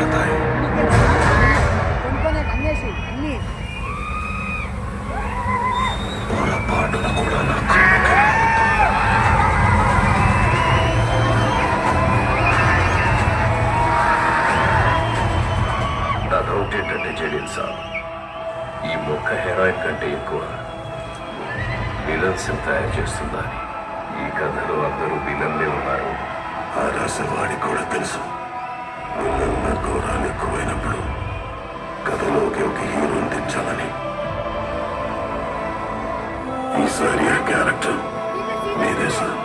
పడతాయి. పొరపాటున కూడా నా నా డౌట్ ఏంటంటే జలీల్ సాబ్, ఈ మొక్క హెరాయిన్ కంటే ఎక్కువ విలన్స్ తయారు చేస్తుందని. ఈ కథలో అందరూ విలన్లే ఉన్నారు. ఆ రాసేవాడికి కూడా తెలుసు విలన్ల ఘోరాలు ఎక్కువైనప్పుడు కథలోకి ఒక హీరోని తెచ్చాలని. ఈసారి ఆ క్యారెక్టర్ మీదే సార్.